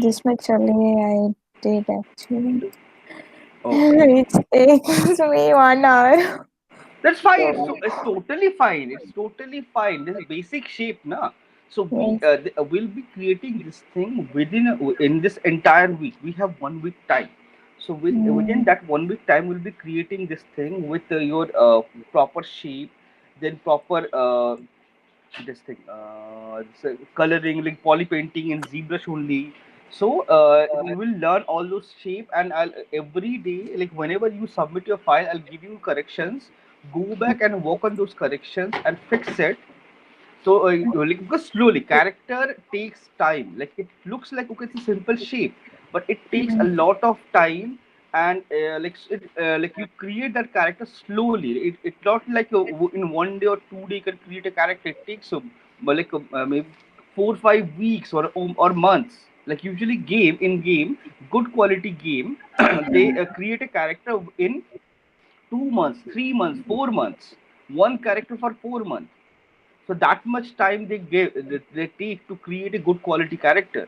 This much only I did actually. Okay. It takes me 1 hour. That's fine. So, It's totally fine. It's totally fine. This is basic shape, na. So yes. will be creating this thing in this entire week. We have 1 week time. So within Mm, that 1 week time, we'll be creating this thing with your proper shape, then proper this thing coloring like poly painting in ZBrush only. So we will learn all those shape, and I'll every day, like whenever you submit your file, I'll give you corrections. Go back and work on those corrections and fix it. So like, because slowly character takes time. Like it looks like okay, it's a simple shape, but it takes a mm, lot of time. And like you create that character slowly. It's not like in 1 day or 2 day you can create a character. It takes maybe 4 5 weeks or months. Like usually game good quality game they create a character in 2 months, 3 months, 4 months. One character for 4 months. So that much time they take to create a good quality character.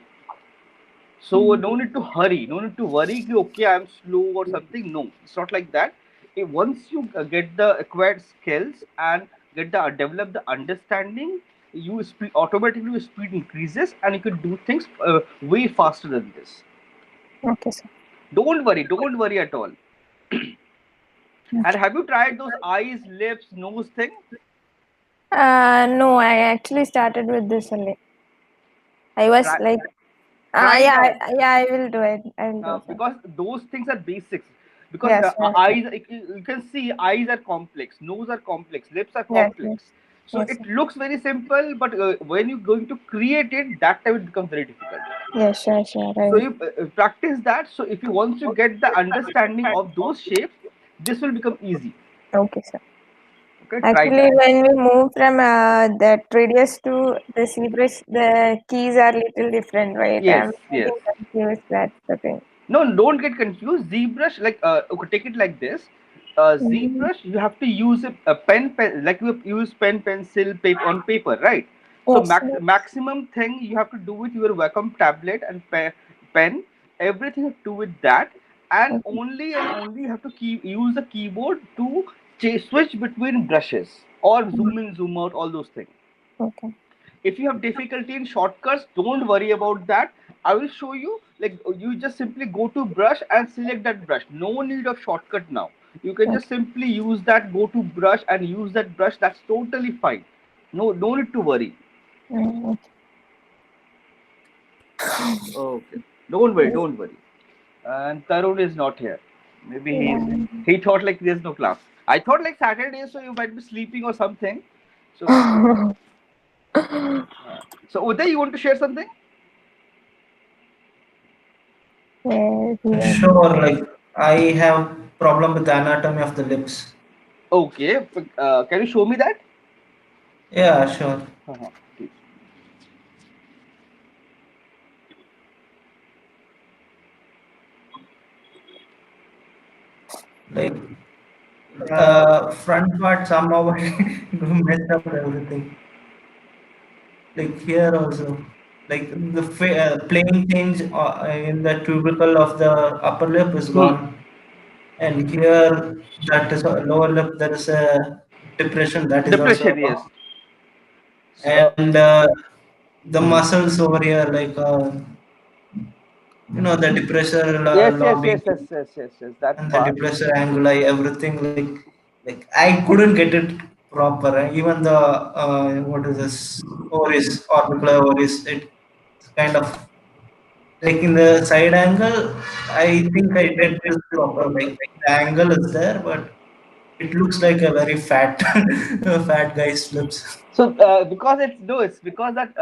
So mm, no need to hurry, no need to worry ki, okay, I'm slow or something. No, it's not like that. Once you get the acquired skills and get the develop the understanding, you speed automatically your speed increases and you can do things way faster than this. okay, sir. Don't worry at all. And Okay. have you tried those eyes, lips, nose thing? No, I actually started with this only. I was Try, like, try it yeah, out. yeah, I will do it. I will do it. Because those things are basics. Because Yes, yes, sir. eyes, you can see eyes are complex, nose are complex, lips are Yes, yes, complex. So yes, it sir. looks very simple, but when you're going to create it, that time it becomes very difficult. Yes, sure, sure. I So will. you practice that. So if you want to get the understanding of those shapes, this will become easy. Okay, sir. Okay, try Actually, that. when we move from the 3DS to the ZBrush, the keys are little different, right? Yes, I'm yes. getting confused. That's the thing. No, don't get confused. ZBrush, like, okay, take it like this. Mm, ZBrush, you have to use a pen, like you use pen, pencil, paper on paper, right? So yes, yes. maximum thing you have to do with your Wacom tablet and pen. Everything you have to do with that, and only you have to use the keyboard to switch between brushes or Mm, zoom in, zoom out, all those things. okay. If you have difficulty in shortcuts, don't worry about that. I will show you. Like you just simply go to brush and select that brush. No need of shortcut now. You can just Okay. simply use that, go to brush and use that brush. That's totally fine. No need to worry. Okay. Okay, don't worry. And Tarun is not here. Maybe Yeah. he thought like there's no class. I thought like Saturday, so you might be sleeping or something. So so Uday, you want to share something? Yes, yes. Sure, like I have problem with the anatomy of the lips. Okay, can you show me that? Yeah, sure. Uh-huh. Please. Like front part somehow messed up everything. Like here also, like the plane change in the tubercle of the upper lip is Hmm. gone, and here that is lower lip there is a depression that is also Depression, yes. gone, and the muscles over here like the depressor Yes, yes, lobby yes, yes, yes, yes, yes. That and the part. depressor anguli everything like I couldn't get it proper. Even the what is this oris orbicular oris it's kind of like in the side angle. I think I did this proper. Like the angle is there, but it looks like a very fat fat guy's lips. So because it's no, it's because that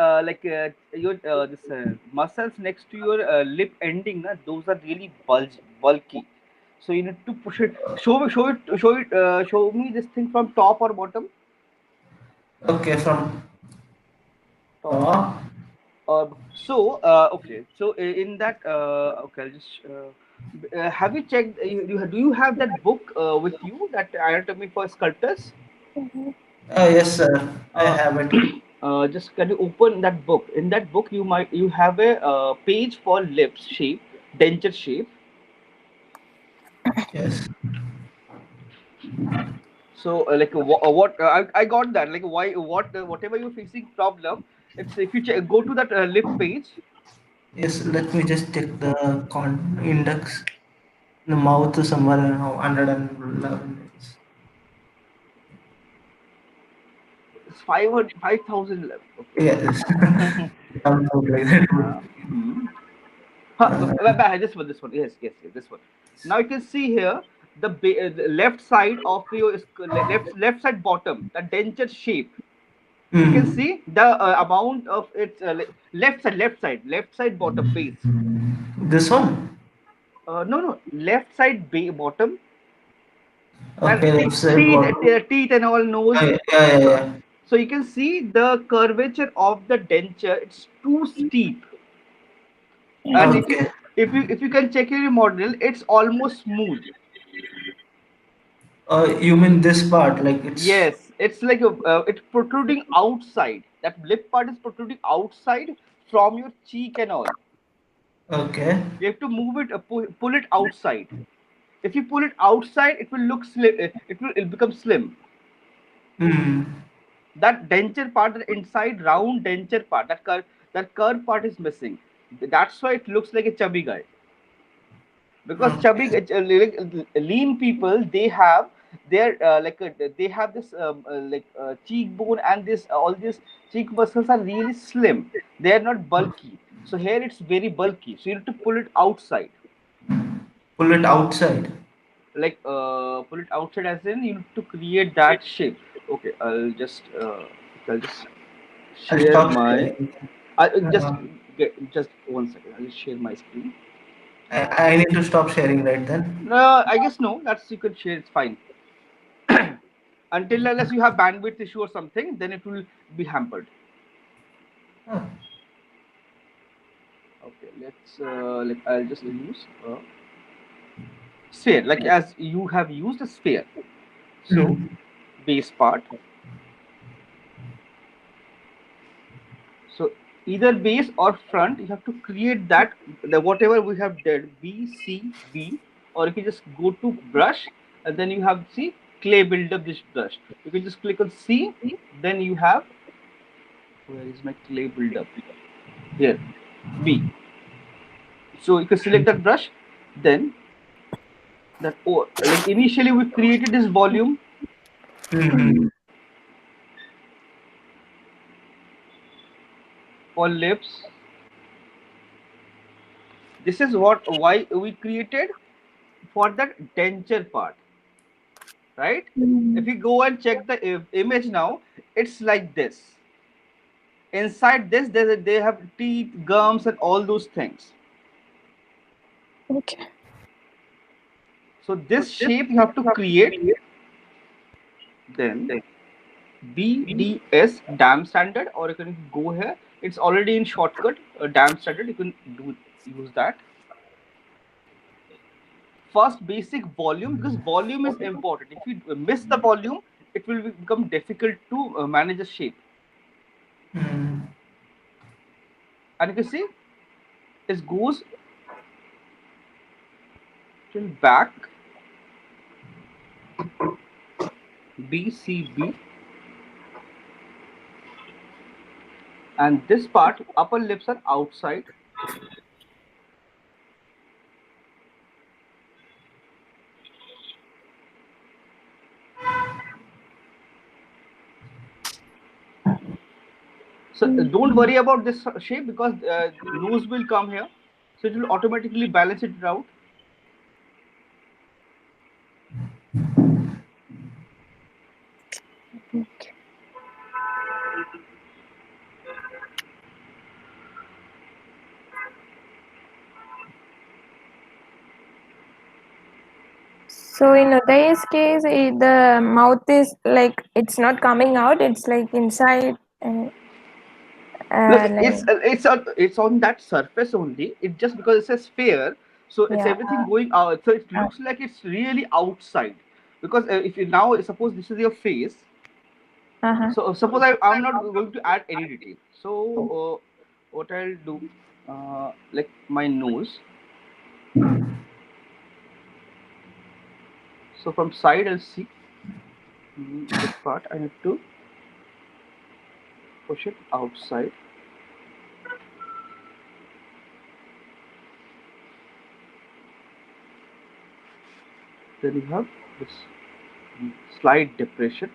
your this muscles next to your lip ending, na, those are really bulky. So you need to push it. Show me this thing from top or bottom. Okay, from Top. top. Okay. So in that, okay, I'll just. Have you checked? Do you have that book with you? That anatomy for sculptors? Mhm. Yes, sir. I Uh, have it. Just can you open that book? In that book, you have a page for lips shape, denture shape. Yes. So what I got that, like why what whatever you're facing problem, it's if you go to that lip page. Yes, let me just check the index. The mouth is somewhere around 111. It's 500 5,000 left. Yes. Okay. Sounds out like that. Hmm. Uh, This one. Yes, yes, yes, this one. Now you can see here the left side of your left side bottom, the denture shape. You can mm, see the amount of its left side bottom base. this one? No, no, left side bottom. That Okay, left side teeth, bottom. teeth and all nose. Yeah, yeah, So, yeah. so you can see the curvature of the denture. It's too steep, and Mm. Okay. if you can check your model, it's almost smooth. You mean this part? Like it's Yes, it's like it's protruding outside. That lip part is protruding outside from your cheek and all. okay. You have to move it, pull it outside. If you pull it outside, it will look slim. It'll become slim. Hmm. That denture part, the inside round denture part, that curve part is missing. That's why it looks like a chubby guy. Because chubby, Okay. lean people, they have they have this cheekbone, and this all these cheek muscles are really slim. They are not bulky. So here it's very bulky. So you need to pull it outside. Pull it outside. Pull it outside, as in you need to create that shape. Okay, I'll just I'll share stop my. sharing. I Uh, just 1 second. I'll just share my screen. I need to stop sharing right then. No, I guess no. That's you can share. It's fine. Until unless you have bandwidth issue or something, then it will be hampered. Oh, Okay, I'll just use a sphere, like as you have used a sphere. So hmm. base part. So either base or front, you have to create that the whatever we have did B C B, or you can just go to brush, and then you have see clay buildup this brush. You can just click on C, then you have, where is my clay buildup? Here, B. So you can select that brush, then that, oh, like initially we created this volume Hmm. for lips. This is what why we created for that denture part, right? If Mm. you go and check the image now, it's like this. Inside this, they have teeth, gums, and all those things. Okay. So this shape you have to create. Then BDS dam standard, or you can go here. It's already in shortcut. Dam standard. You can use that. First, basic volume, because volume is important. If you miss the volume, it will become difficult to manage a shape. Hmm. And you can see it goes till back, BCB, and this part upper lips are outside. So don't Mm. worry about this shape, because nose will come here, so it will automatically balance it out. Okay. So in Uday's case, the mouth is like it's not coming out. It's like inside, and No, like it's on that surface only. It just because it's a sphere, so it's yeah. everything going out. So it looks like it's really outside. Because if you now suppose this is your face, So suppose I'm not going to add any detail. So what I'll do, like my nose. So from side I'll see this part. I need to push it outside. Then you have this slight depression.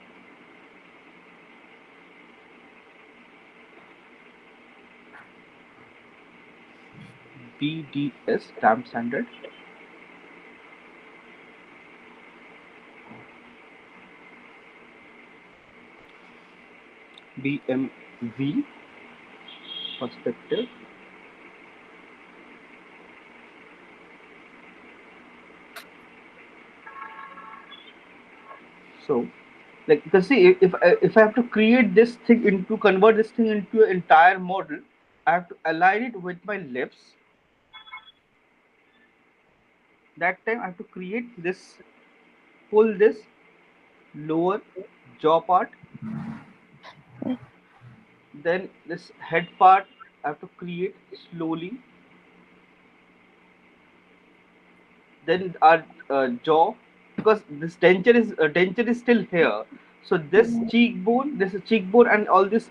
BDS, damn standard. BMV, perspective. So, like you can see, if I have to create this thing into convert this thing into an entire model, I have to align it with my lips. That time I have to create this, pull this lower jaw part, then this head part I have to create slowly, then our jaw, because this denture is still here, so this cheekbone and all this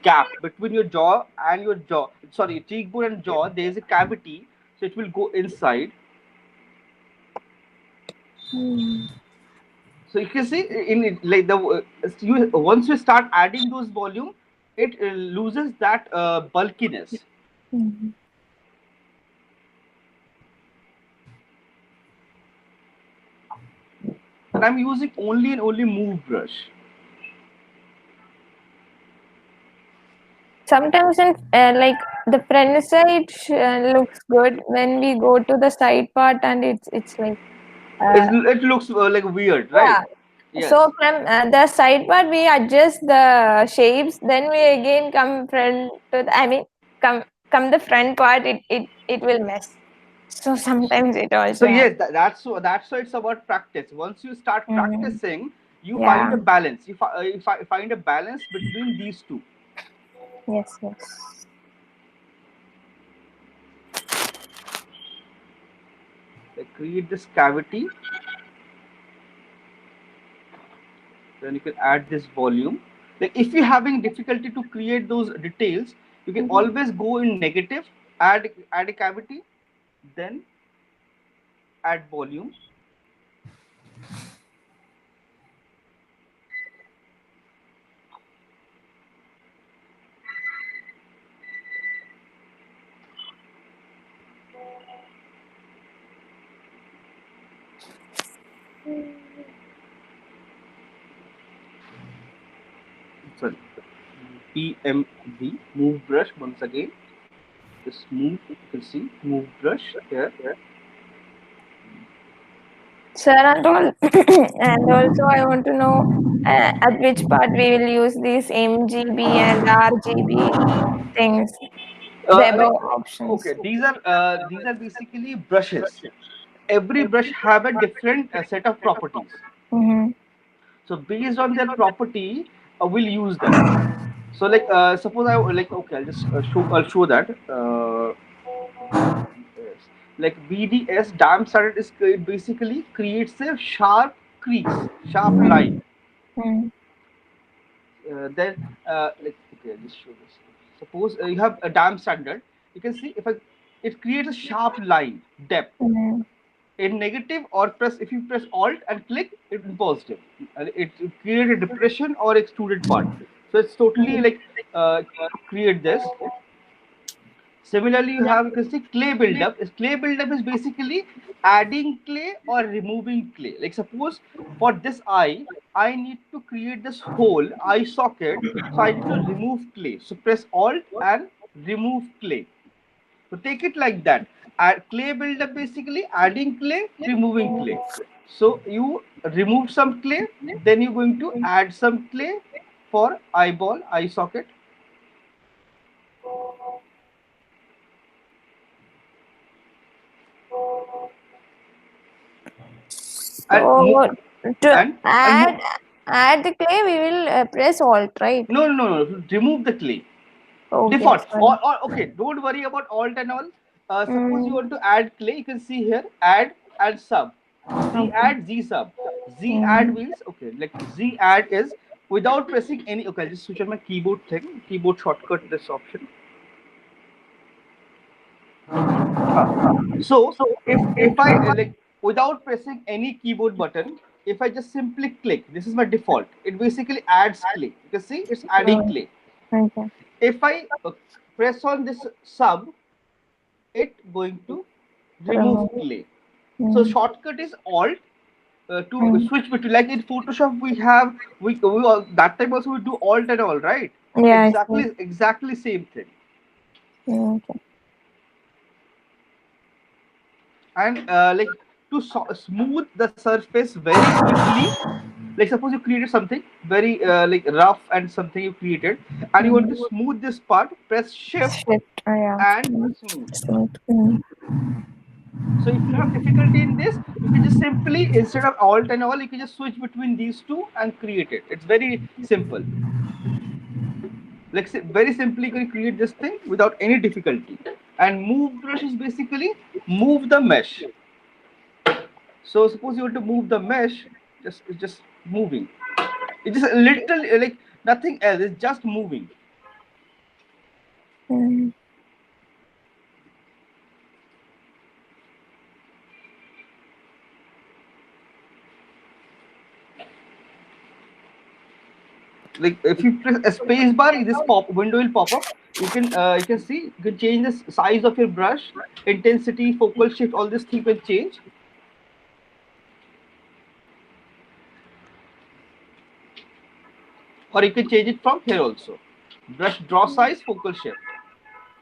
gap between your jaw and your jaw, sorry, cheekbone and jaw, there is a cavity, so it will go inside. So you can see in it, like you once you start adding those volume, it loses that bulkiness. And I'm using only and only move brush. Sometimes in like the front side looks good. When we go to the side part, and it's like uh, It looks like weird, right? yeah. Yes. So from the side part, we adjust the shapes. Then we again come front to the, I mean, come the front part. It will mess. So sometimes it So also yes, happens. that's why it's about practice. Once you start Mm, practicing, you find yeah. a balance. You find a balance between these two. Yes. Yes. Like create this cavity, then you can add this volume. Like if you're having difficulty to create those details, you can Mhm. always go in negative, add a cavity, then add volume. Sorry, PMV, move brush once again. Just move. You can see move brush here. Sir, and all, and also I want to know at which part we will use these MGB and RGB things, the Like above options. okay, these are basically brushes. Every brush have a different set of properties. Mm-hmm. So based on their property, we'll use that. So like suppose I like okay, I'll show that. Yes. Like BDS dam started is it basically creates a sharp crease, sharp line. Mm-hmm. Then like okay, I'll just show this. Suppose you have a dam standard. You can see it creates a sharp line depth. Mm-hmm. In negative or press, if you press alt and click it in positive, it create a depression or extruded part, so it's totally like uh, create this. Similarly, you can see clay buildup. Clay buildup is basically adding clay or removing clay. Like suppose for this I need to create this hole eye socket, so I need to remove clay, so press alt and remove clay. So take it like that. Add clay buildup basically adding clay, removing clay. So you remove some clay, then you're going to add some clay for eyeball, eye socket, and So to and move. add, Add the clay, we will press Alt, right? No. Remove the clay. Okay, Default. sorry. Or okay, don't worry about alt and all. Suppose you Mm, want to add clay, you can see here add sub. Z okay. add Z sub. Z add Mm, means okay, like Z add is without pressing any. Okay, I'll just switch on my keyboard thing. Keyboard shortcut this option. Ah. So if I like without pressing any keyboard button, if I just simply click, this is my default. It basically adds clay. You can see it's adding mm, clay. okay. If I press on this sub, it going to remove Remove. clay. So Mm, shortcut is alt to mm. switch between, like in Photoshop we have we all, that time also we do alt and all, right? So Yeah, I see. exactly same thing. Okay. And like to smooth the surface very quickly, like suppose you created something very like rough and something you created and you want to Mm. smooth this part, press shift Shift. Yeah. and Mm. smooth. Smooth. Mm. So if you have difficulty in this, you can just simply, instead of alt and all, you can just switch between these two and create it. It's very simple. Like very simply, you can create this thing without any difficulty. And move brush is basically move the mesh. So suppose you want to move the mesh, just it's just moving. It's just literally like nothing else. It's just moving. Mm. Like if you press a space bar, this pop window will pop up. You can see you can change the size of your brush, intensity, focal shift, all these things will change. Or you can change it from here also. Brush draw size, focal shift,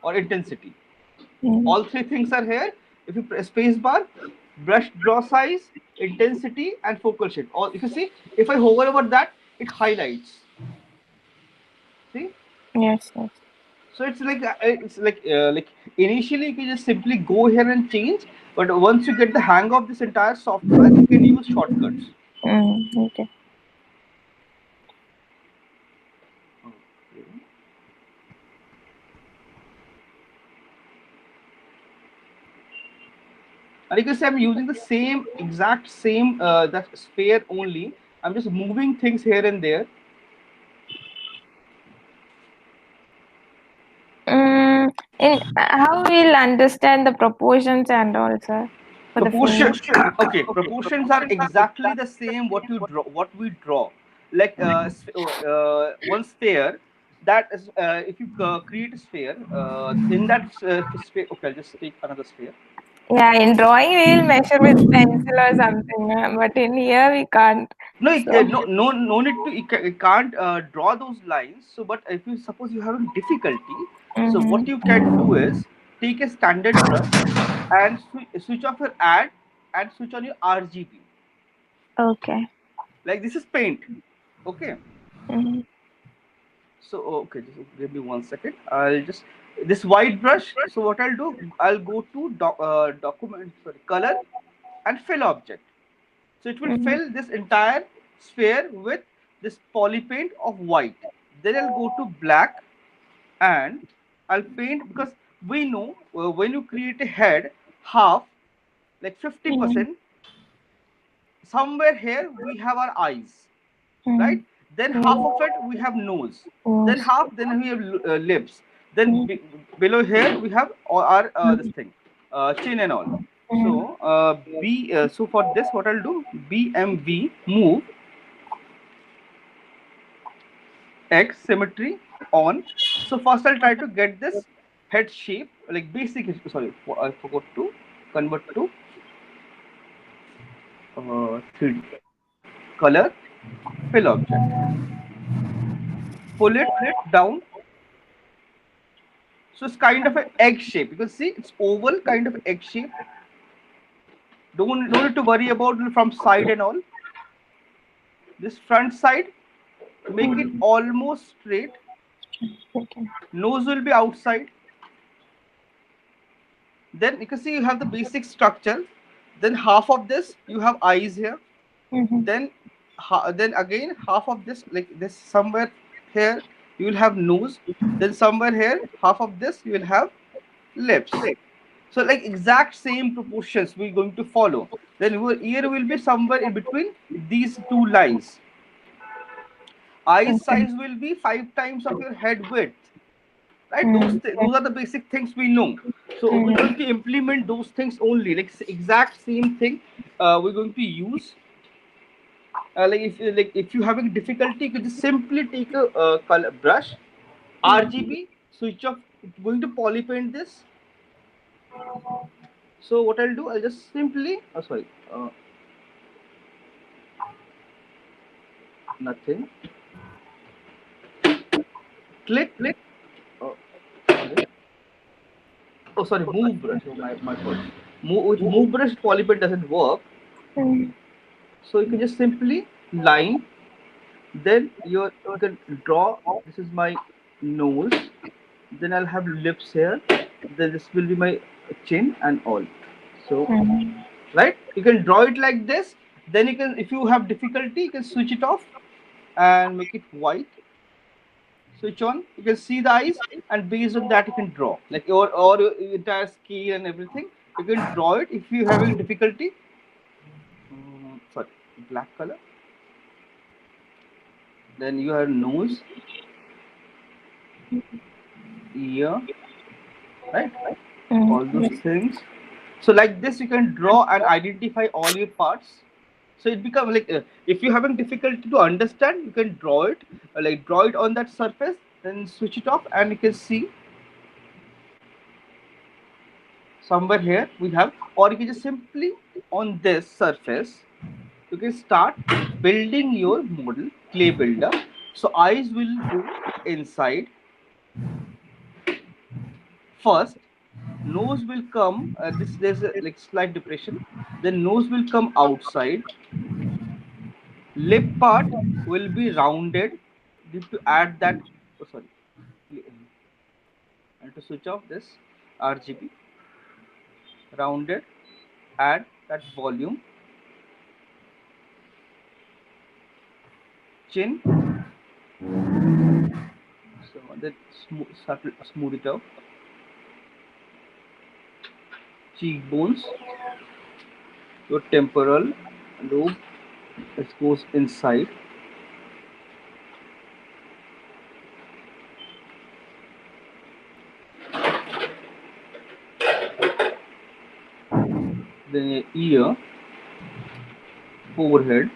or intensity. Mm. All three things are here. If you press space bar, brush draw size, intensity, and focal shift. All you can see. If I hover over that, it highlights. See. Yes, yes. So it's like initially you can just simply go here and change, but once you get the hang of this entire software, you can use shortcuts. Mm. Okay. Okay. And you can say I'm using the same exact same that sphere only. I'm just moving things here and there. In how we'll understand the proportions and also for the Proportion. finger. Okay, proportions are exactly the same what you draw, what we draw. Like one sphere. That is, if you create a sphere, in that sphere. Okay, I'll just take another sphere. Yeah, in drawing we'll measure with pencil or something, but in here we can't. No, So. no need to. You can't draw those lines. So, but if you suppose you're having difficulty, so what Mm-hmm. you can do is take a standard brush and switch off your add and switch on your RGB. Okay. Like this is paint. Okay. Mm-hmm. So okay, just give me 1 second. I'll just this white brush. So what I'll do, I'll go to document, sorry, color and fill object. So it will Mm-hmm. fill this entire sphere with this poly paint of white. Then I'll go to black and I'll paint, because we know when you create a head, half, like Mm-hmm. 50%, somewhere here we have our eyes, Mm-hmm. right? Then half of Mm-hmm. it we have nose, then Yes. half, then we have lips, then Mm-hmm. below here we have all our this thing, chin and all. Mm-hmm. So b so for this what I'll do, bmv move x symmetry on. So first I'll try to get this head shape, like basic. Sorry, I forgot to convert to 3D. Color, fill object, pull it down. So it's kind of an egg shape. You can see it's oval, kind of egg shape. Don't need to worry about from side and all. This front side, make it Mm-hmm. almost straight. Okay. Nose will be outside. Then you can see you have the basic structure. Then half of this you have eyes here. Mm-hmm. Then then again half of this, like this somewhere here you will have nose, then somewhere here half of this you will have lips. So like exact same proportions we're going to follow. Then your ear will be somewhere in between these two lines. Eye Okay. size will be 5 times of your head width, right? Okay. Those are the basic things we know. So we're going to implement those things only, like exact same thing. We're going to use, like if you having difficulty, you can just simply take a color brush, RGB, switch off. It's going to poly paint this. So what I'll do, I'll just simply, oh sorry, nothing. Click. Oh, sorry. Oh sorry, move brush. Oh, my fault. With move brush, poly paint doesn't work. Mm. So you can just simply line. Then you can draw. This is my nose. Then I'll have lips here. Then this will be my chin and all. So Mm. right, you can draw it like this. Then you can, if you have difficulty, you can switch it off and make it white. Switch on. You can see the eyes, and based on that you can draw like your entire scale and everything. You can draw it if you having difficulty. Sorry, black color. Then you have nose, ear, right? All those Mm. things. So like this, you can draw and identify all your parts. So it become like if you're having difficulty to understand, you can draw it, like draw it on that surface, then switch it off, and you can see somewhere here we have, or you can just simply on this surface, you can start building your model, clay builder. So eyes will go inside first, nose will come. This there's a like slight depression. Then nose will come outside. Lip part will be rounded. Need to add that. Oh sorry, and to switch off this RGB, rounded. Add that volume. Chin. So then smooth it out. Cheekbones. Your temporal lobe. It goes inside. Then your ear, forehead,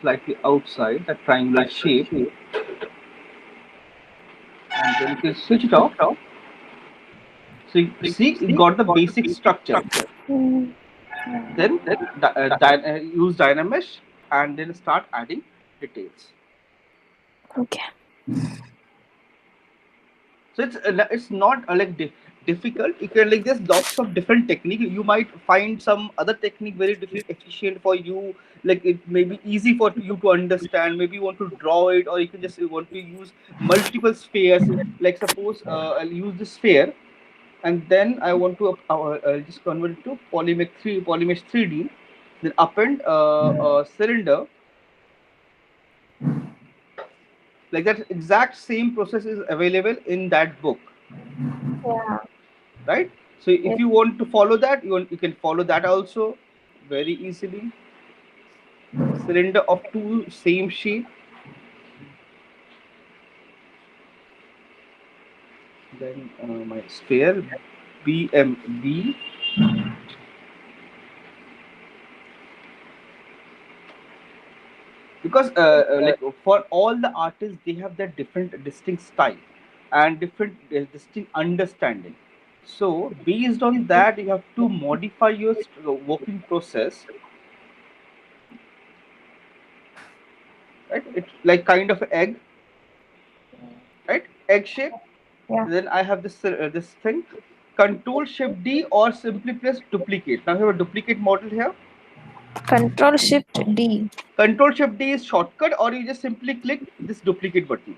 slightly outside that triangular shape, and then you can switch it off. So you see, you got the basic structure. Mm. Then use Dynamesh and then start adding details. Okay. So it's not difficult. You can like there's lots of different technique. You might find some other technique very efficient for you. Like it may be easy for you to understand. Maybe you want to draw it, or you can just want to use multiple spheres. Like suppose I'll use this sphere, and then I want to I'll just convert it to Polymesh 3D. Then append a cylinder. Like that exact same process is available in that book, Yeah. right? So if Yep. you want to follow that, you can follow that also very easily. Cylinder of two same shape. Then my sphere BMB. Because like for all the artists, they have their different distinct style and different distinct understanding. So based on that, you have to modify your working process, right? It's like kind of egg, right? Egg shape. Yeah. Then I have this thing, Control Shift D, or simply press duplicate. Now you have a duplicate model here. Control Shift D. Control Shift D is shortcut, or you just simply click this duplicate button.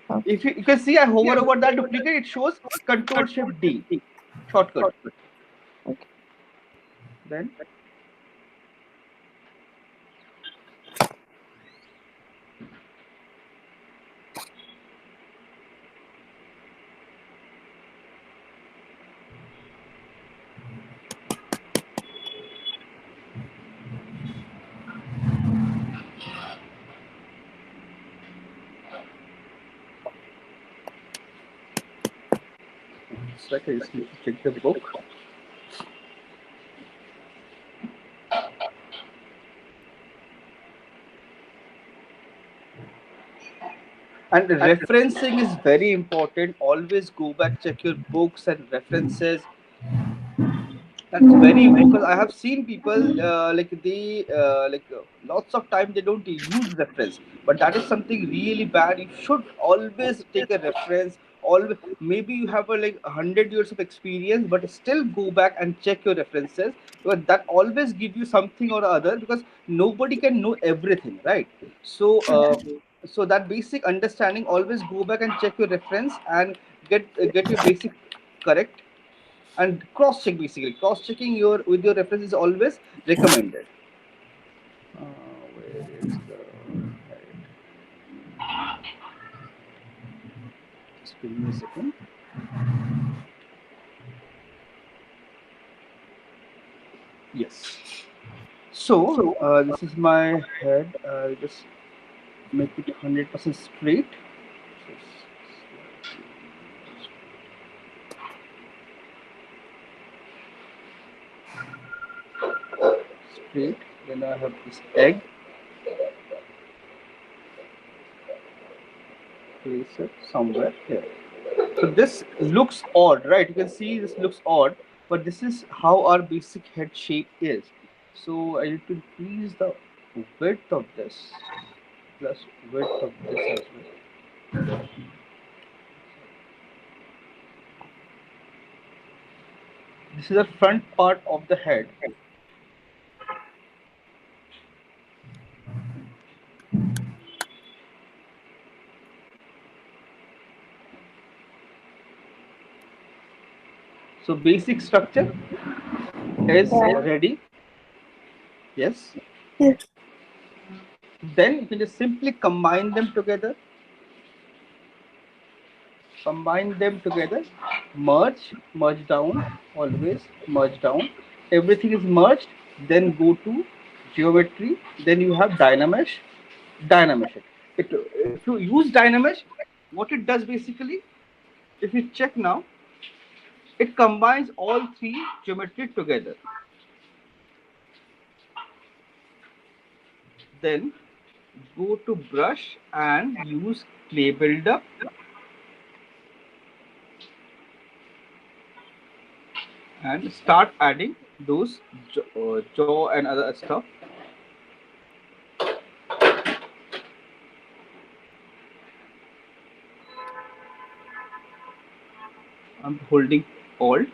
Okay. If you can see, I hover over that duplicate, it shows Control Shift D, shortcut. Okay. Then sec. I just need to check the book. And referencing is very important. Always go back, check your books and references. That's very important because I have seen people like they lots of time they don't use reference, but that is something really bad. You should always take a reference. Always, maybe you have 100 years of experience, but still go back and check your references because that always give you something or other. Because nobody can know everything, right? So that basic understanding, always go back and check your reference and get your basic correct and cross check. Basically cross checking your with your reference is always recommended. Where is the head? Just give me a second. Yes. So this is my head. I'll just make it 100% straight. Straight. Then I have this egg. Place it somewhere here. So this looks odd, right? You can see this looks odd, but this is how our basic head shape is. So I need to increase the width of this plus width of this as well. This is the front part of the head. So basic structure is Yeah. ready. Yes. Yes. Then you can just simply combine them together. Combine them together. Merge down. Always merge down. Everything is merged. Then go to geometry. Then you have Dynamesh. Dynamesh it. If you use Dynamesh, what it does basically, if you check now, it combines all three geometry together. Then go to brush and use clay buildup and start adding those jaw and other stuff. I'm holding Alt.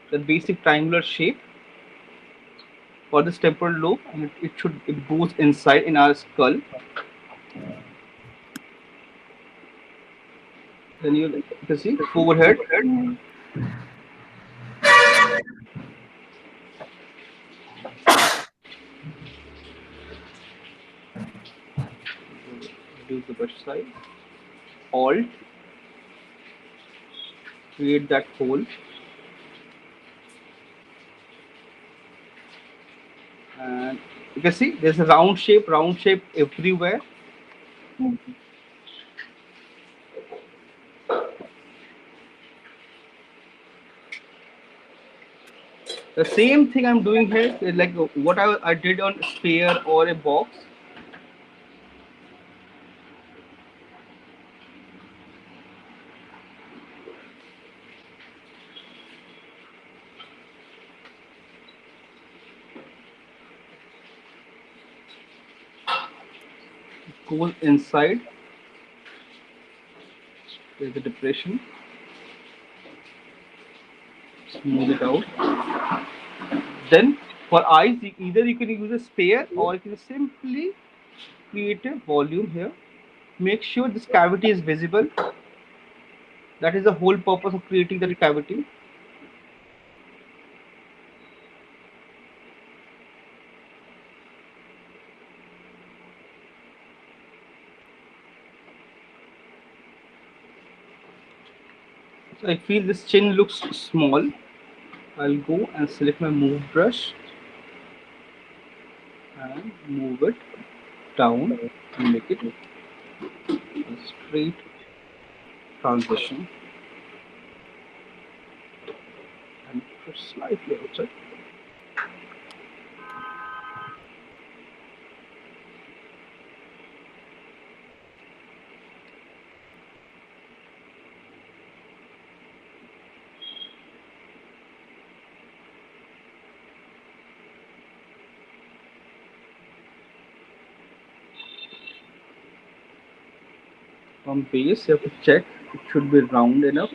The basic triangular shape for this temporal lobe, and it goes inside in our skull. Then you can see forehead. Reduce the brush size. Alt, create that hole, and you can see there's a round shape everywhere. The same thing I'm doing here is like what I did on sphere or a box. Goes inside. There's a depression. Smooth it out. Then for eyes, either you can use a sphere or you can simply create a volume here. Make sure this cavity is visible. That is the whole purpose of creating the cavity. So I feel this chin looks small. I'll go and select my move brush. move it down and make it a straight transition and push slightly outside. From base, you have to check it should be round enough.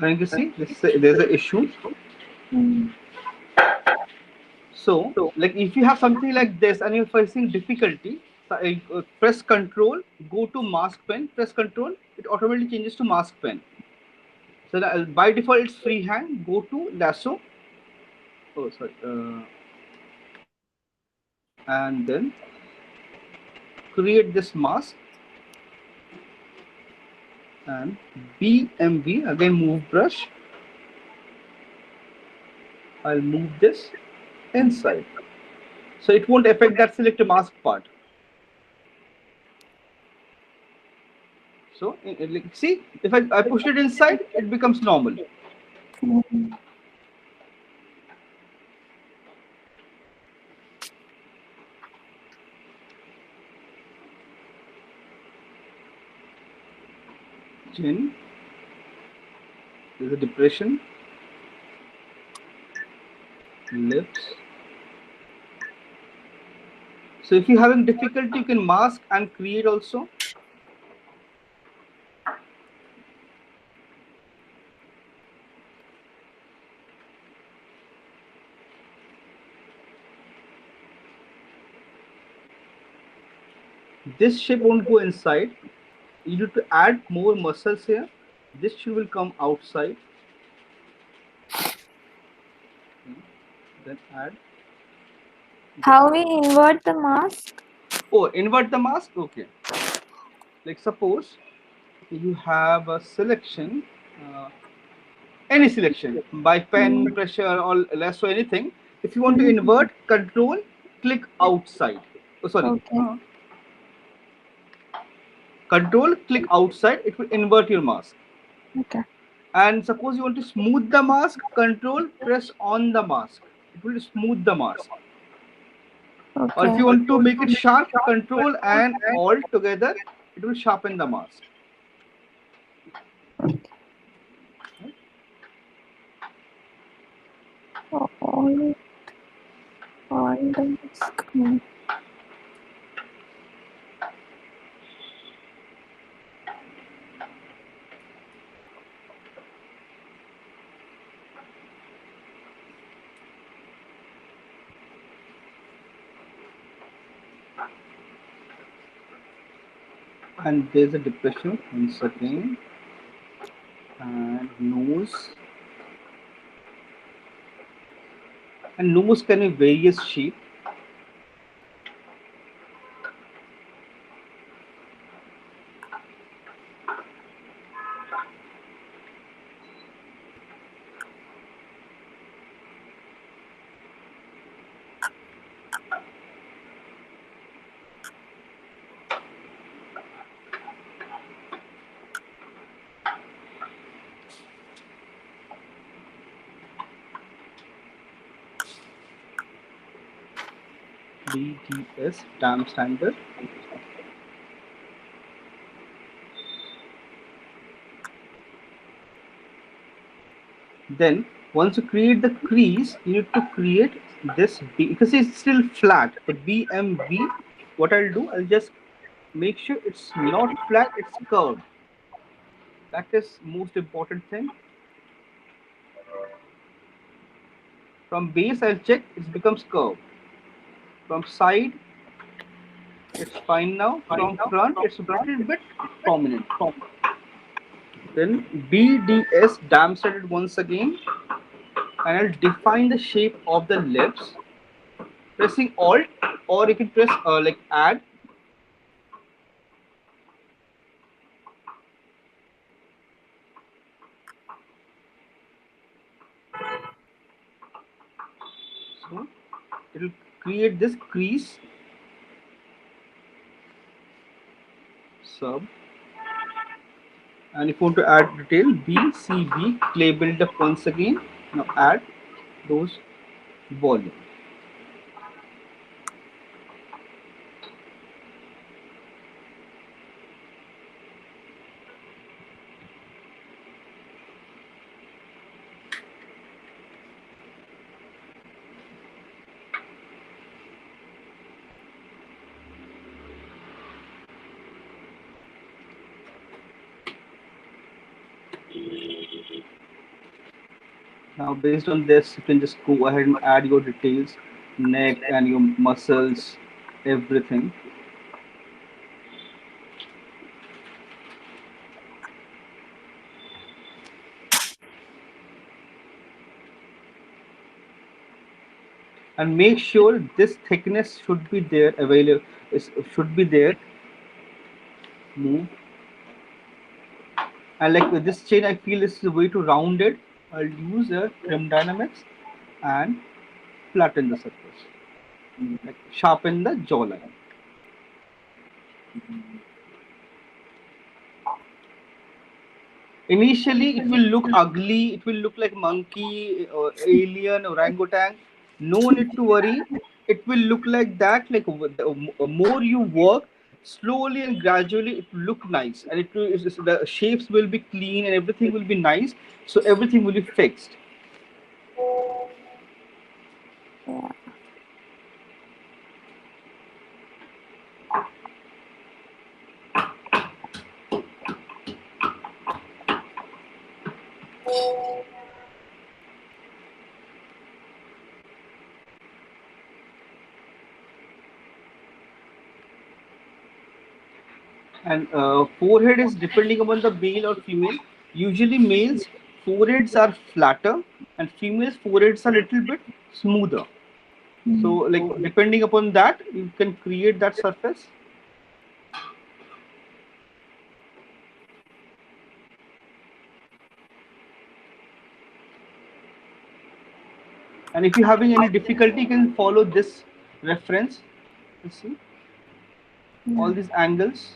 And you see, there's an issue. Mm. So, like if you have something like this and you're facing difficulty, so, press Control, go to Mask Pen, press Control, it automatically changes to Mask Pen. So that, by default, it's freehand. Go to Lasso. Oh, sorry. And then create this mask and BMV again. Move brush. I'll move this inside, so it won't affect that select mask part. So, like, see, if I push it inside, it becomes normal. Mm. Chin, there's a depression, lips. So if you're having difficulty, you can mask and create also. This shape won't go inside. You need to add more muscles here. This shoe will come outside. Then add. How we invert the mask? Oh, invert the mask. Okay. Like suppose you have a selection, any selection by pen, Mm. pressure, or less or anything. If you want to invert, Control, click outside. Oh, sorry. Okay. Control, click outside. It will invert your mask. Okay. And suppose you want to smooth the mask, Control, press on the mask. It will smooth the mask. Or if Okay. you want to make it sharp, Control and Alt together, it will sharpen the mask. All the mask. Mm. And there's a depression once again. And nose. And nose can be various shape. BDS, damn standard. Then once you create the crease, you need to create this B, because it's still flat, the BMV, what I'll do, I'll just make sure it's not flat, it's curved. That is most important thing. From base, I'll check it becomes curved. From side, it's fine now. From front, it's a little bit prominent. Then BDS dam set it once again, and I'll define the shape of the lips. Pressing Alt, or you can press like Add. So it'll create this crease sub. And if you want to add detail, BCB clay buildup once again. Now add those volume. Now based on this, you can just go ahead and add your details, neck and your muscles, everything. And make sure this thickness should be there available, should be there. Move. And like with this chain, I feel this is a way to round it. I'll use a trim dynamics and flatten the surface, like sharpen the jawline. Initially, it will look ugly. It will look like monkey, or alien, orangutan. No need to worry. It will look like that. Like the more you work, slowly and gradually, it will look nice, and the shapes will be clean and everything will be nice. So everything will be fixed. Yeah. And forehead is depending upon the male or female. Usually, males foreheads are flatter, and females foreheads are a little bit smoother. So, like depending upon that, you can create that surface. And if you're having any difficulty, you can follow this reference. You see all Yeah. these angles.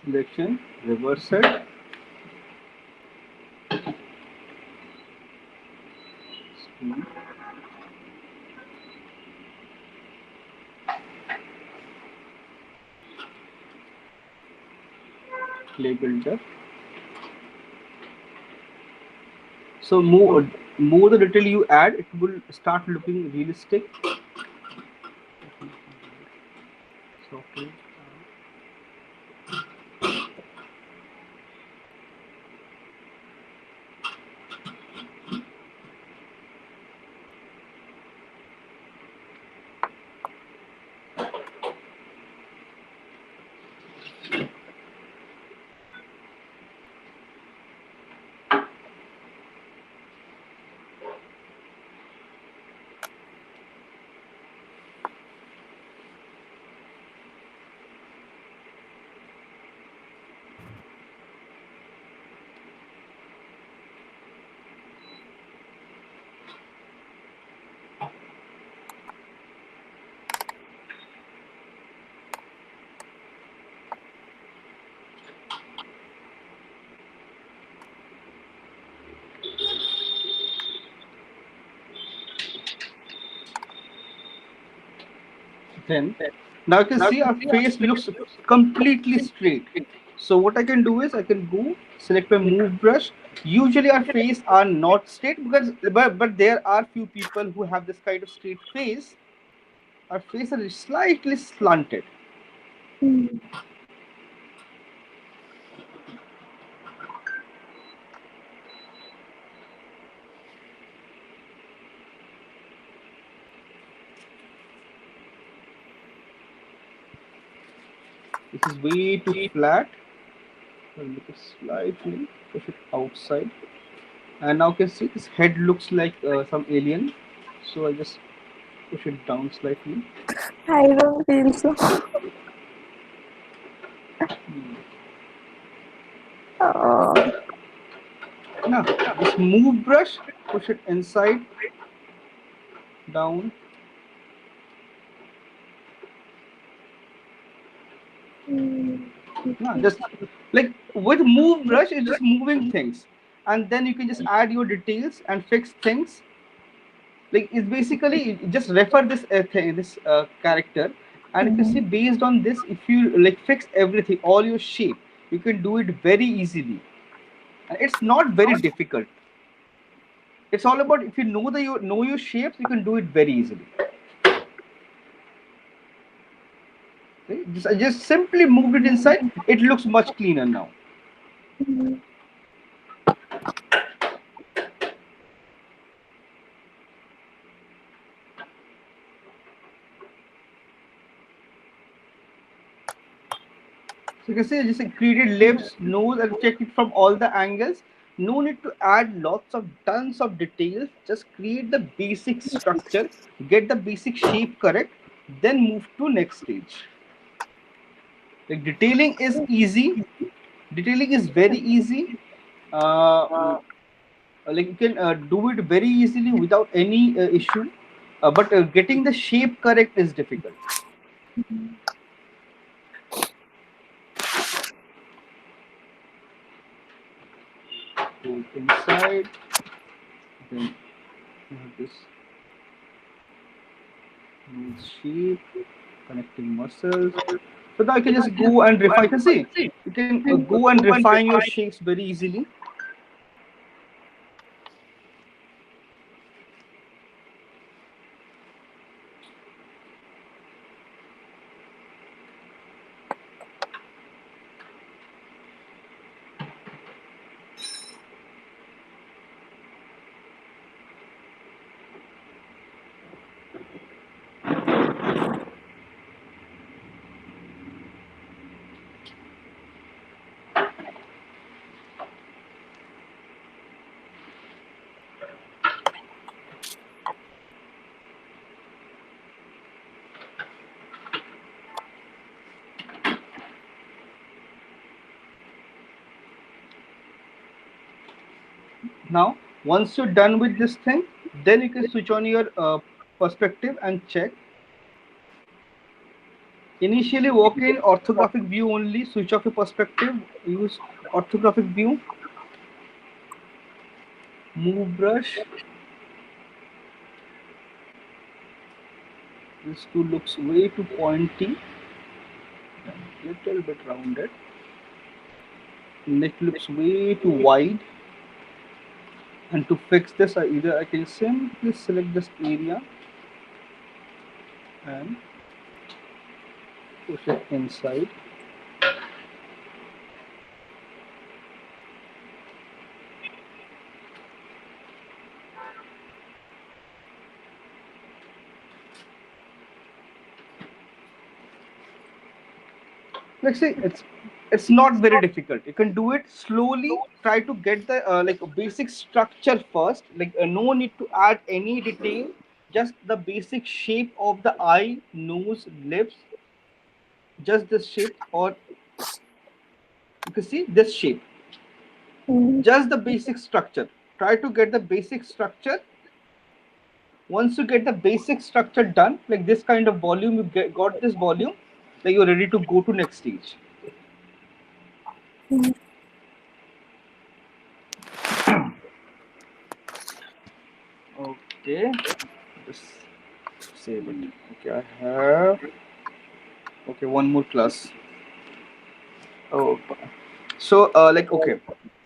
Selection, reverse it, smooth, clay builder. So more the detail you add, it will start looking realistic. So, Then now you can see our face looks completely straight. So what I can do is I can go select my move brush. Usually our face are not straight because but there are few people who have this kind of straight face. Our face are slightly slanted. This is way too flat. I'll make it slightly push it outside. And now you can see this head looks like some alien. So I just push it down slightly. I don't feel so. Oh. Now this move brush, push it inside, down. Now just like with move brush, it's just moving things, and then you can just add your details and fix things. Like it's basically you just refer this character, and you can see based on this, if you like fix everything, all your shape, you can do it very easily, and it's not very difficult. It's all about if you know your shapes, you can do it very easily. See? I just simply moved it inside. It looks much cleaner now. So you can see I just created lips, nose, and check it from all the angles. No need to add lots of tons of details. Just create the basic structure, get the basic shape correct, then move to next stage. Like detailing is easy. Detailing is very easy. Like you can do it very easily without any issue. But getting the shape correct is difficult. Go inside, then you have this nose shape, connecting muscles. So now you can just go and refine. You can see you can go and refine your shapes very easily. Now, once you're done with this thing, then you can switch on your perspective and check. Initially, work in orthographic view only. Switch off your perspective. Use orthographic view. Move brush. This tool looks way too pointy. Little bit rounded. Neck looks way too wide. And to fix this, I can simply select this area and push it inside. Let's say it's not very difficult. You can do it slowly. Try to get the like a basic structure first. Like no need to add any detail. Just the basic shape of the eye, nose, lips. Just this shape, or you can see this shape. Just the basic structure. Try to get the basic structure. Once you get the basic structure done, like this kind of volume, got this volume, then you're ready to go to next stage. Okay. This. Save it. Okay, I have. Okay, one more class. Oh, so okay.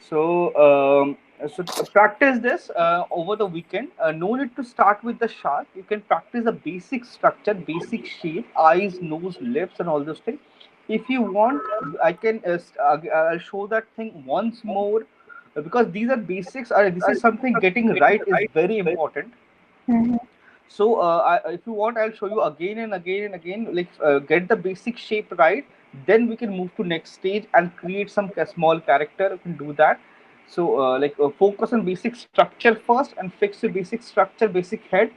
So practice this over the weekend. No need to start with the shark. You can practice the basic structure, basic shape, eyes, nose, lips, and all those things. If you want, I can. I'll show that thing once more, because these are basics. This is something getting right is very important. Mhm. So if you want, I'll show you again and again and again. Like get the basic shape right, then we can move to next stage and create some small character. You can do that. So focus on basic structure first and fix your basic structure, basic head,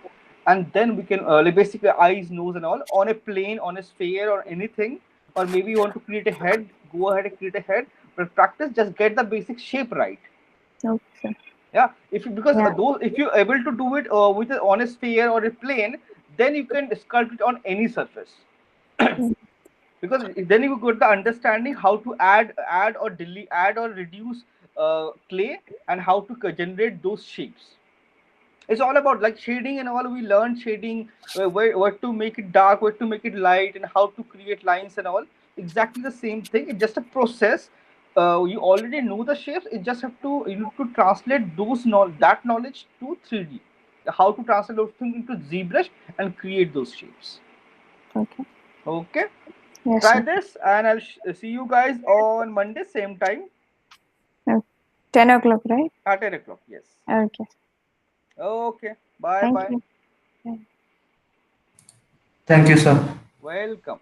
and then we can like basically eyes, nose, and all on a plane, on a sphere, or anything. Or maybe you want to create a head. Go ahead and create a head. But practice, just get the basic shape right. Okay. Yeah, if you, because Yeah. those, if you're able to do it with on a sphere or a plane, then you can sculpt it on any surface. Mm. Because then you got the understanding how to add or delete, add or reduce clay, and how to generate those shapes. It's all about like shading and all. We learn shading, where to make it dark, where to make it light, and how to create lines and all. Exactly the same thing. It's just a process. You already know the shapes. You just have to, you need to translate that knowledge to 3D. How to translate those things into ZBrush and create those shapes. Okay. Okay, Yes, try sir. this, and I'll see you guys on Monday same time Okay. 10 o'clock, right? at 10 o'clock. Yes. Okay. Okay. Bye Thank bye. you. Yeah. Thank you, sir. Welcome.